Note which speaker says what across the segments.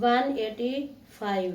Speaker 1: 185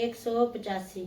Speaker 1: 185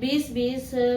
Speaker 1: 20-20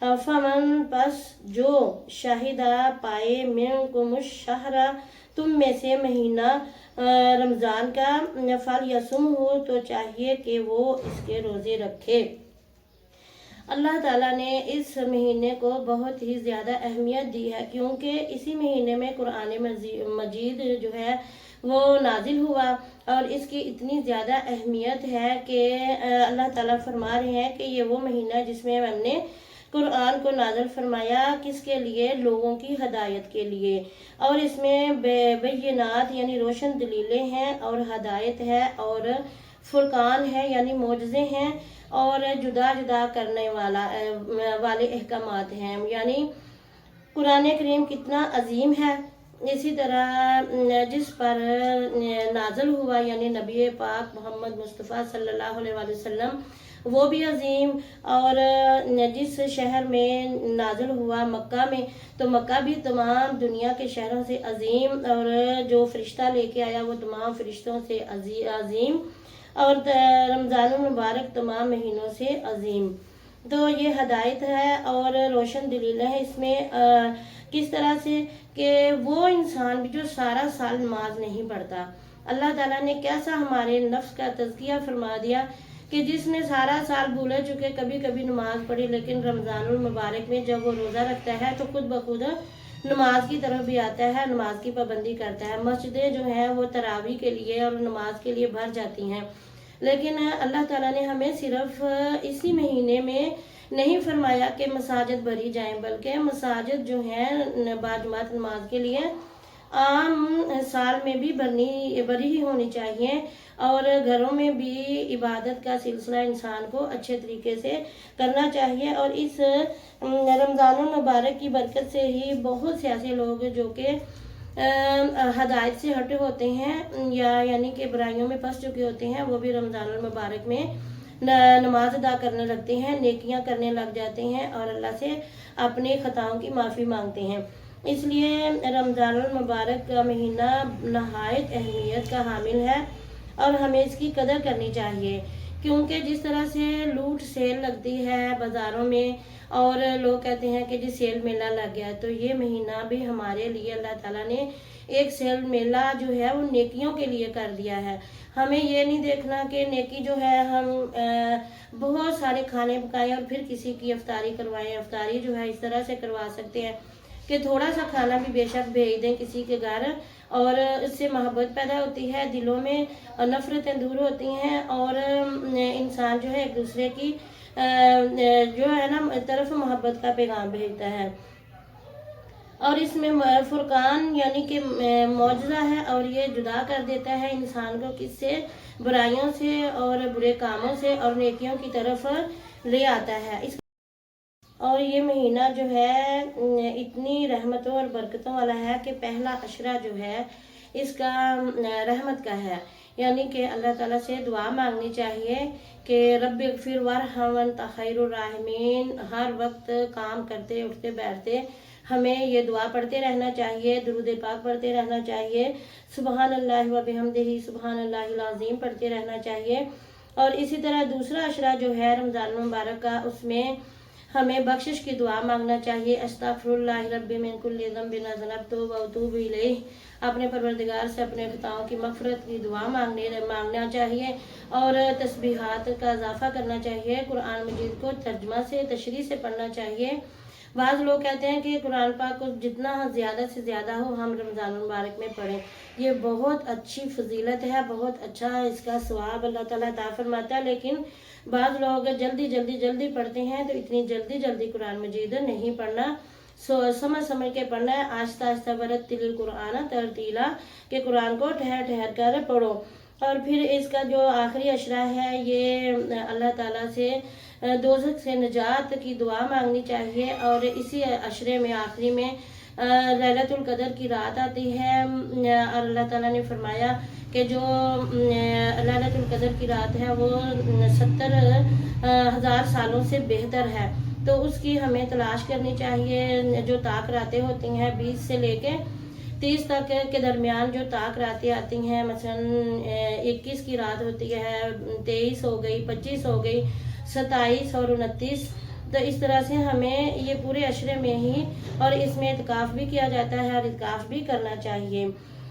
Speaker 1: فمن پس جو شاہدہ پائے منکم الشہر تم میں سے مہینہ رمضان کا فلیصم ہو تو چاہیے کہ وہ اس کے روزے رکھے۔ اللہ تعالیٰ نے اس مہینے کو بہت ہی زیادہ اہمیت دی ہے، کیونکہ اسی مہینے میں قرآن مجید جو ہے وہ نازل ہوا، اور اس کی اتنی زیادہ اہمیت ہے کہ اللہ تعالیٰ فرما رہے ہیں کہ یہ وہ مہینہ ہے جس میں ہم نے قرآن کو نازل فرمایا، کس کے لیے؟ لوگوں کی ہدایت کے لیے، اور اس میں بینات یعنی روشن دلیلیں ہیں، اور ہدایت ہے، اور فرقان ہے یعنی معجزے ہیں، اور جدا جدا کرنے والے احکامات ہیں۔ یعنی قرآن کریم کتنا عظیم ہے، اسی طرح جس پر نازل ہوا یعنی نبی پاک محمد مصطفیٰ صلی اللہ علیہ وآلہ وسلم وہ بھی عظیم، اور جس شہر میں نازل ہوا مکہ میں، تو مکہ بھی تمام دنیا کے شہروں سے عظیم، اور جو فرشتہ لے کے آیا وہ تمام فرشتوں سے عظیم، اور رمضان المبارک تمام مہینوں سے عظیم۔ تو یہ ہدایت ہے اور روشن دلیلیں ہیں اس میں، کس طرح سے کہ وہ انسان بھی جو سارا سال نماز نہیں پڑھتا، اللہ تعالیٰ نے کیسا ہمارے نفس کا تزکیہ فرما دیا کہ جس نے سارا سال بھولے چکے کبھی کبھی نماز پڑھی، لیکن رمضان المبارک میں جب وہ روزہ رکھتا ہے تو خود بخود نماز کی طرف بھی آتا ہے، نماز کی پابندی کرتا ہے۔ مسجدیں جو ہیں وہ تراویح کے لیے اور نماز کے لیے بھر جاتی ہیں، لیکن اللہ تعالیٰ نے ہمیں صرف اسی مہینے میں نہیں فرمایا کہ مساجد بھری جائیں، بلکہ مساجد جو ہیں باجماعت نماز کے لیے عام سال میں بھی بھری ہی ہونی چاہیے، اور گھروں میں بھی عبادت کا سلسلہ انسان کو اچھے طریقے سے کرنا چاہیے۔ اور اس رمضان المبارک کی برکت سے ہی بہت سے ایسے لوگ جو کہ ہدایت سے ہٹے ہوتے ہیں یعنی کہ برائیوں میں پھنس چکے ہوتے ہیں، وہ بھی رمضان المبارک میں نماز ادا کرنے لگتے ہیں، نیکیاں کرنے لگ جاتے ہیں، اور اللہ سے اپنے خطاؤں کی معافی مانگتے ہیں۔ اس لیے رمضان المبارک کا مہینہ نہایت اہمیت کا حامل ہے، اور ہمیں اس کی قدر کرنی چاہیے، کیونکہ جس طرح سے لوٹ سیل لگتی ہے بازاروں میں، اور لوگ کہتے ہیں کہ جی سیل میلہ لگ گیا، تو یہ مہینہ بھی ہمارے لیے اللہ تعالیٰ نے ایک سیل میلہ جو ہے وہ نیکیوں کے لیے کر دیا ہے۔ ہمیں یہ نہیں دیکھنا کہ نیکی جو ہے ہم بہت سارے کھانے پکائیں اور پھر کسی کی افطاری کروائیں۔ افطاری جو ہے اس طرح سے کروا سکتے ہیں کہ تھوڑا سا کھانا بھی بے شک بھیج دیں کسی کے گھر، اور اس سے محبت پیدا ہوتی ہے، دلوں میں نفرتیں دور ہوتی ہیں، اور انسان جو ہے ایک دوسرے کی جو ہے نا طرف محبت کا پیغام بھیجتا ہے۔ اور اس میں فرقان یعنی کہ معجزہ ہے، اور یہ جدا کر دیتا ہے انسان کو کس سے؟ برائیوں سے اور برے کاموں سے، اور نیکیوں کی طرف لے آتا ہے۔ اور یہ مہینہ جو ہے اتنی رحمتوں اور برکتوں والا ہے کہ پہلا عشرہ جو ہے اس کا رحمت کا ہے، یعنی کہ اللہ تعالیٰ سے دعا مانگنی چاہیے کہ رب اغفر وارحم وانت خیر الراحمین۔ ہر وقت کام کرتے اٹھتے بیٹھتے ہمیں یہ دعا پڑھتے رہنا چاہیے، درود پاک پڑھتے رہنا چاہیے، سبحان اللہ و بحمدہ سبحان اللہ العظیم پڑھتے رہنا چاہیے۔ اور اسی طرح دوسرا عشرہ جو ہے رمضان المبارک کا، اس میں ہمیں بخشش کی دعا مانگنا چاہیے، استغفر اللہ ربی من کل ذنب اذنبت واتوب الیہ۔ اپنے پروردگار سے اپنے خطاؤں کی مغفرت کی دعا مانگنا چاہیے، اور تسبیحات کا اضافہ کرنا چاہیے، قرآن مجید کو ترجمہ سے تشریح سے پڑھنا چاہیے۔ بعض لوگ کہتے ہیں کہ قرآن پاک کو جتنا زیادہ سے زیادہ ہو ہم رمضان المبارک میں پڑھیں، یہ بہت اچھی فضیلت ہے، بہت اچھا اس کا ثواب اللہ تعالیٰ عطا فرماتا ہے، لیکن بعض لوگ جلدی پڑھتے ہیں، تو اتنی جلدی قرآن مجید نہیں پڑھنا، سمجھ کے پڑھنا ہے، آہستہ آہستہ ورتل القرآن ترتیلا، کہ قرآن کو ٹھہر کر پڑھو۔ اور پھر اس کا جو آخری عشرہ ہے یہ اللہ تعالیٰ سے دوزخ سے نجات کی دعا مانگنی چاہیے، اور اسی عشرے میں آخری میں لیلۃ القدر کی رات آتی ہے، اور اللہ تعالیٰ نے فرمایا کہ جو لیلۃ القدر کی رات ہے وہ 70,000 سالوں سے بہتر ہے، تو اس کی ہمیں تلاش کرنی چاہیے۔ جو طاق راتیں ہوتی ہیں 20 سے لے کے 30 تک کے درمیان جو طاق راتیں آتی ہیں، مثلا 21 کی رات ہوتی ہے، 23 ہو گئی، 25 ہو گئی، 27 اور 29، تو اس طرح سے ہمیں یہ پورے عشرے میں ہی اور اس میں اعتکاف بھی کیا جاتا ہے اور اعتکاف بھی کرنا چاہیے۔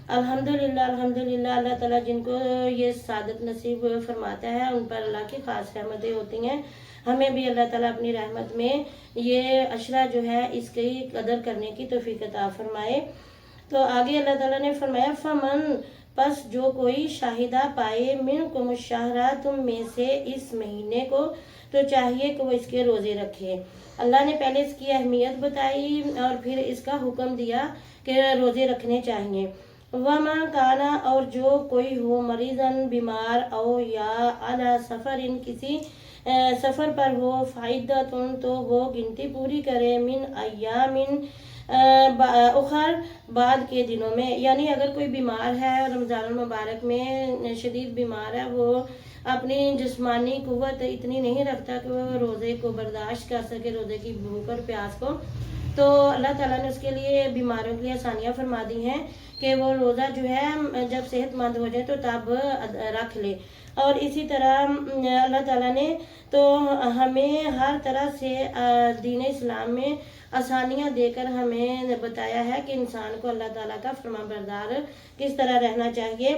Speaker 1: الحمدللہ الحمدللہ، اللہ تعالیٰ جن کو یہ سعادت نصیب فرماتا ہے ان پر اللہ کی خاص رحمتیں ہوتی ہیں۔ ہمیں بھی اللہ تعالیٰ اپنی رحمت میں یہ عشرہ جو ہے اس کی قدر کرنے کی توفیق عطا فرمائے۔ تو آگے اللہ تعالیٰ نے فرمایا فمن، پس جو کوئی شاہدہ پائے منکم الشہر، تم میں سے اس مہینے کو، تو چاہیے کہ وہ اس کے روزے رکھے۔ اللہ نے پہلے اس کی اہمیت بتائی اور پھر اس کا حکم دیا کہ روزے رکھنے چاہیے۔ وَمَا کَانَ، اور جو کوئی ہو مریضاً بیمار، او یا علی سفرٍ کسی سفر پر ہو، فعدۃ تو وہ گنتی پوری کرے، من ایام اخر بعد کے دنوں میں۔ یعنی اگر کوئی بیمار ہے رمضان المبارک میں شدید بیمار ہے، وہ اپنی جسمانی قوت اتنی نہیں رکھتا کہ وہ روزے کو برداشت کر سکے، روزے کی بھوک اور پیاس کو، تو اللہ تعالیٰ نے اس کے لیے بیماروں کے لیے آسانیاں فرما دی ہیں کہ وہ روزہ جو ہے جب صحت مند ہو جائے تو تب رکھ لے۔ اور اسی طرح اللہ تعالیٰ نے تو ہمیں ہر طرح سے دین اسلام میں آسانیاں دے کر ہمیں بتایا ہے کہ انسان کو اللہ تعالیٰ کا فرما بردار کس طرح رہنا چاہیے۔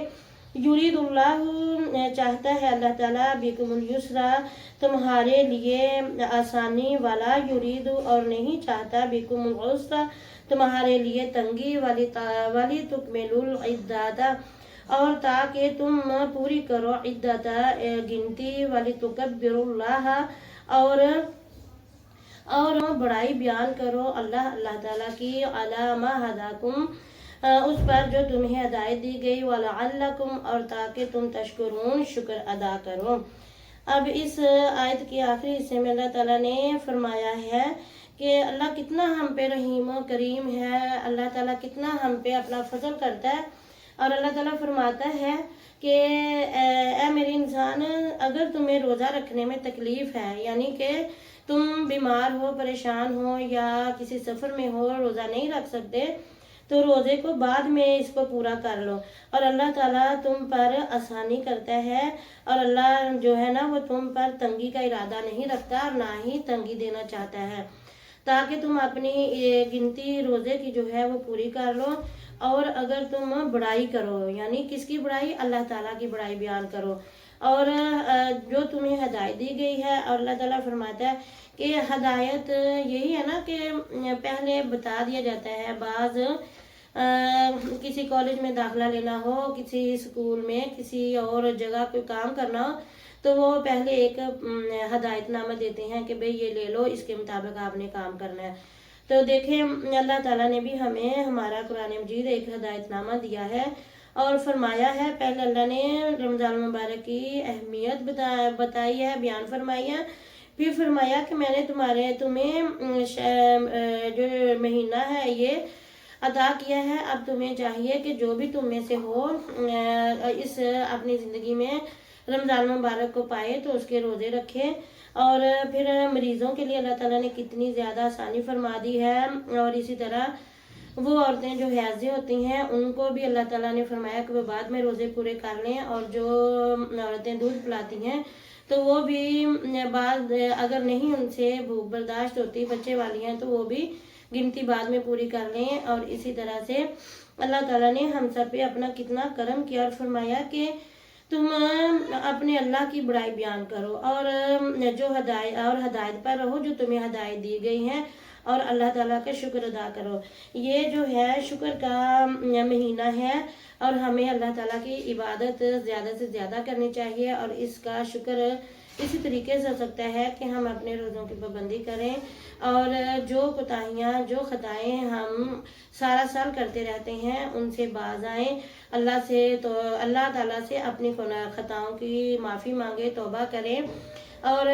Speaker 1: یرید اللہ، چاہتا ہے اللہ تعالیٰ، بکم الیسرا، تمہارے لیے آسانی والا، یرید اور نہیں چاہتا، بکم العسرا، تمہارے لیے تنگی والی تکملوا العدۃ، اور تاکہ تم پوری کرو عدت گنتی، والی تکبروا اللہ، اور بڑائی بیان کرو اللہ تعالیٰ کی، علی ما ہداکم، اس پر جو تمہیں ہدایت دی گئی، وَلَعَلَّكُمْ، اور تاکہ تم تشکرون، شکر ادا کرو۔ اب اس آیت کے آخری حصے میں اللہ تعالیٰ نے فرمایا ہے کہ اللہ کتنا ہم پہ رحیم و کریم ہے، اللہ تعالیٰ کتنا ہم پہ اپنا فضل کرتا ہے، اور اللہ تعالیٰ فرماتا ہے کہ اے میرے انسان، اگر تمہیں روزہ رکھنے میں تکلیف ہے، یعنی کہ تم بیمار ہو، پریشان ہو یا کسی سفر میں ہو، روزہ نہیں رکھ سکتے، تو روزے کو بعد میں اس کو پورا کر لو، اور اللہ تعالیٰ تم پر آسانی کرتا ہے، اور اللہ جو ہے نا وہ تم پر تنگی کا ارادہ نہیں رکھتا اور نہ ہی تنگی دینا چاہتا ہے، تاکہ تم اپنی گنتی روزے کی جو ہے وہ پوری کر لو۔ اور اگر تم بڑائی کرو، یعنی کس کی بڑائی؟ اللہ تعالیٰ کی بڑائی بیان کرو، اور جو تمہیں ہدایت دی گئی ہے، اور اللہ تعالیٰ فرماتا ہے کہ ہدایت یہی ہے نا کہ پہلے بتا دیا جاتا ہے، بعض کسی کالج میں داخلہ لینا ہو، کسی اسکول میں، کسی اور جگہ کوئی کام کرنا ہو، تو وہ پہلے ایک ہدایت نامہ دیتے ہیں کہ بھئی یہ لے لو، اس کے مطابق آپ نے کام کرنا ہے۔ تو دیکھیں اللہ تعالیٰ نے بھی ہمیں ہمارا قرآن مجید ایک ہدایت نامہ دیا ہے اور فرمایا ہے، پہلے اللہ نے رمضان المبارک کی اہمیت بتائی ہے، بیان فرمائی ہے، پھر فرمایا کہ میں نے تمہیں جو مہینہ ہے یہ عطا کیا ہے، اب تمہیں چاہیے کہ جو بھی تم میں سے ہو اس اپنی زندگی میں رمضان مبارک کو پائے تو اس کے روزے رکھے۔ اور پھر مریضوں کے لیے اللہ تعالیٰ نے کتنی زیادہ آسانی فرما دی ہے، اور اسی طرح وہ عورتیں جو حیضیں ہوتی ہیں ان کو بھی اللہ تعالیٰ نے فرمایا کہ وہ بعد میں روزے پورے کر لیں، اور جو عورتیں دودھ پلاتی ہیں تو وہ بھی بعد اگر نہیں ان سے بھوک برداشت ہوتی، بچے والی ہیں، تو وہ بھی گنتی بعد میں پوری کر لیں۔ اور اسی طرح سے اللہ تعالیٰ نے ہم سب پہ اپنا کتنا کرم کیا اور فرمایا کہ تم اپنے اللہ کی بڑائی بیان کرو، اور جو ہدایت پر رہو جو تمہیں ہدایت دی گئی ہیں، اور اللہ تعالیٰ کا شکر ادا کرو۔ یہ جو ہے شکر کا مہینہ ہے، اور ہمیں اللہ تعالیٰ کی عبادت زیادہ سے زیادہ کرنی چاہیے، اور اس کا شکر اسی طریقے سے ہو سکتا ہے کہ ہم اپنے روزوں کی پابندی کریں، اور جو کوتاہیاں، جو خطائیں ہم سارا سال کرتے رہتے ہیں ان سے باز آئیں، اللہ تعالیٰ سے اپنی خطاؤں کی معافی مانگے، توبہ کریں۔ اور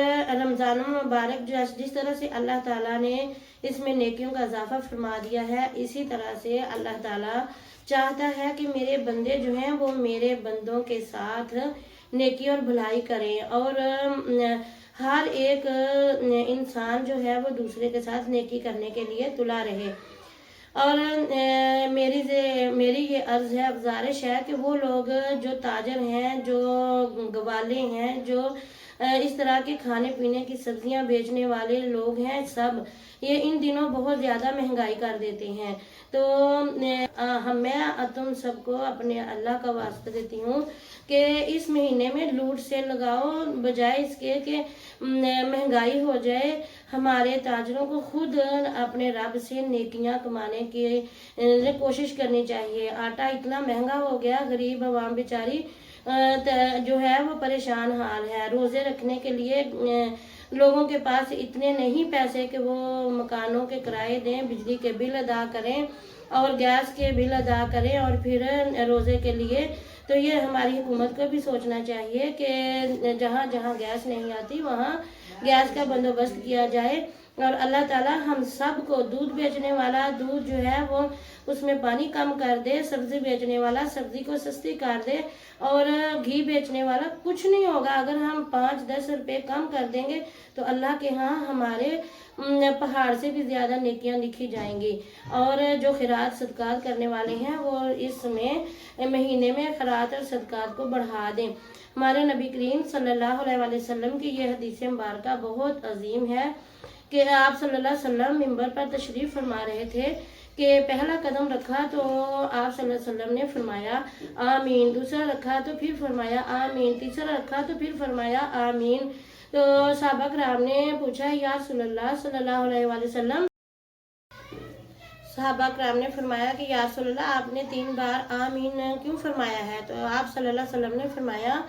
Speaker 1: رمضان مبارک جس طرح سے اللہ تعالیٰ نے اس میں نیکیوں کا اضافہ فرما دیا ہے، اسی طرح سے اللہ تعالیٰ چاہتا ہے کہ میرے بندے جو ہیں وہ میرے بندوں کے ساتھ نیکی اور بھلائی کریں، اور ہر ایک انسان جو ہے وہ دوسرے کے ساتھ نیکی کرنے کے لیے تلا رہے۔ اور میری یہ عرض ہے، گزارش ہے کہ وہ لوگ جو تاجر ہیں، جو گوالے ہیں، جو اس طرح کے کھانے پینے کی سبزیاں بیچنے والے لوگ ہیں سب یہ ان دنوں بہت زیادہ مہنگائی کر دیتے ہیں۔ تو میں تم سب کو اپنے اللہ کا واسطہ دیتی ہوں کہ اس مہینے میں لوٹ سے لگاؤ، بجائے اس کے کہ مہنگائی ہو جائے۔ ہمارے تاجروں کو خود اپنے رب سے نیکیاں کمانے کی کوشش کرنی چاہیے۔ آٹا اتنا مہنگا ہو گیا، غریب عوام بیچاری جو ہے وہ پریشان حال ہے۔ روزے رکھنے کے لیے لوگوں کے پاس اتنے نہیں پیسے کہ وہ مکانوں کے کرائے دیں، بجلی کے بل ادا کریں اور گیس کے بل ادا کریں اور پھر روزے کے لیے۔ تو یہ ہماری حکومت کو بھی سوچنا چاہیے کہ جہاں جہاں گیس نہیں آتی وہاں گیس کا بندوبست کیا جائے، اور اللہ تعالیٰ ہم سب کو، دودھ بیچنے والا دودھ جو ہے وہ اس میں پانی کم کر دے، سبزی بیچنے والا سبزی کو سستی کر دے، اور گھی بیچنے والا کچھ نہیں ہوگا اگر ہم 5-10 روپے کم کر دیں گے تو اللہ کے ہاں ہمارے پہاڑ سے بھی زیادہ نیکیاں لکھی جائیں گی۔ اور جو خیرات صدقات کرنے والے ہیں وہ اس مہینے میں خیرات اور صدقات کو بڑھا دیں۔ ہمارے نبی کریم صلی اللہ علیہ وسلم کی یہ حدیث مبارکہ بہت عظیم ہے کہ آپ صلی اللہ علیہ وسلم منبر پر تشریف فرما رہے تھے کہ پہلا قدم رکھا تو آپ صلی اللہ علیہ وسلم نے فرمایا آمین، دوسرا رکھا تو پھر فرمایا آمین، تیسرا رکھا تو پھر فرمایا آمین۔ تو صحابہ کرام نے پوچھا یا رسول اللہ صلی اللہ علیہ وسلم، صحابہ کرام نے فرمایا کہ یا رسول اللہ آپ نے 3 بار آمین کیوں فرمایا ہے؟ تو آپ صلی اللہ علیہ وسلم نے فرمایا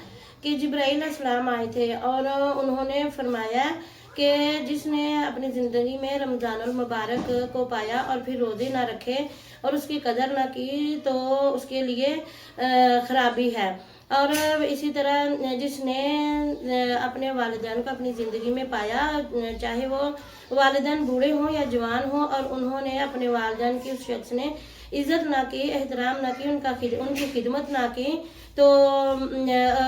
Speaker 1: کہ جبرائیل علیہ السلام آئے تھے اور انہوں نے فرمایا کہ جس نے اپنی زندگی میں رمضان المبارک کو پایا اور پھر روزے نہ رکھے اور اس کی قدر نہ کی تو اس کے لیے خرابی ہے۔ اور اسی طرح جس نے اپنے والدین کو اپنی زندگی میں پایا، چاہے وہ والدین بوڑھے ہوں یا جوان ہوں، اور انہوں نے اپنے والدین کی اس شخص نے عزت نہ کی، احترام نہ کی، ان کی خدمت نہ کی تو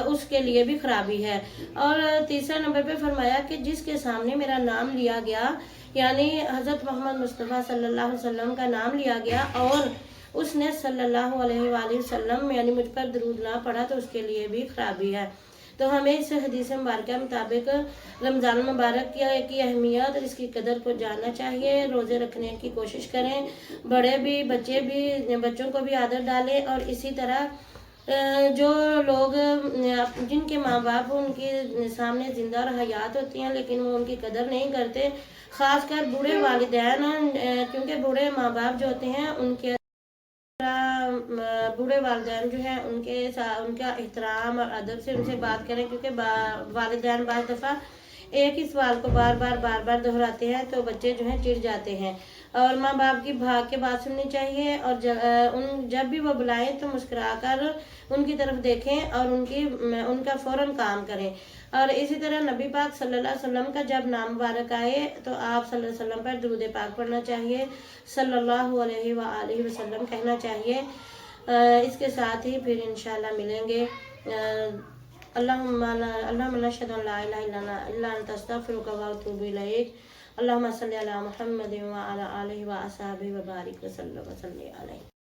Speaker 1: اس کے لیے بھی خرابی ہے۔ اور تیسرا نمبر پہ فرمایا کہ جس کے سامنے میرا نام لیا گیا، یعنی حضرت محمد مصطفیٰ صلی اللہ علیہ وسلم کا نام لیا گیا اور اس نے صلی اللہ علیہ وآلہ وسلم یعنی مجھ پر درود نہ پڑھا تو اس کے لیے بھی خرابی ہے۔ تو ہمیں اس حدیث مبارکہ مطابق رمضان المبارک کی اہمیت اور اس کی قدر کو جاننا چاہیے، روزے رکھنے کی کوشش کریں، بڑے بھی بچوں کو بھی عادت ڈالیں، اور اسی طرح جو لوگ جن کے ماں باپ ان کے سامنے زندہ اور حیات ہوتی ہیں لیکن وہ ان کی قدر نہیں کرتے، خاص کر بوڑھے والدین، کیونکہ بوڑھے ماں باپ جو ہوتے ہیں ان کے بوڑھے والدین جو ہیں ان کا احترام اور ادب سے ان سے بات کریں، کیونکہ والدین بعض دفعہ ایک ہی سوال کو بار بار دہراتے ہیں تو بچے جو ہیں چڑ جاتے ہیں، اور ماں باپ کی بھاگ کے بات سننی چاہیے، اور جب بھی وہ بلائیں تو مسکرا کر ان کی طرف دیکھیں اور ان کا فوراً کام کریں۔ اور اسی طرح نبی پاک صلی اللہ علیہ وسلم کا جب نام مبارک آئے تو آپ صلی اللہ علیہ وسلم پر درود پاک پڑھنا چاہیے، صلی اللہ علیہ وآلہ وسلم کہنا چاہیے۔ اس کے ساتھ ہی پھر انشاءاللہ ملیں گے۔ اللہم نشہد ان لا الہ الا انت استغفرک و اتوب الیک۔ اللہم صلی علی محمد وعلی آلہ وصحبہ وبارک وسلم علیہ۔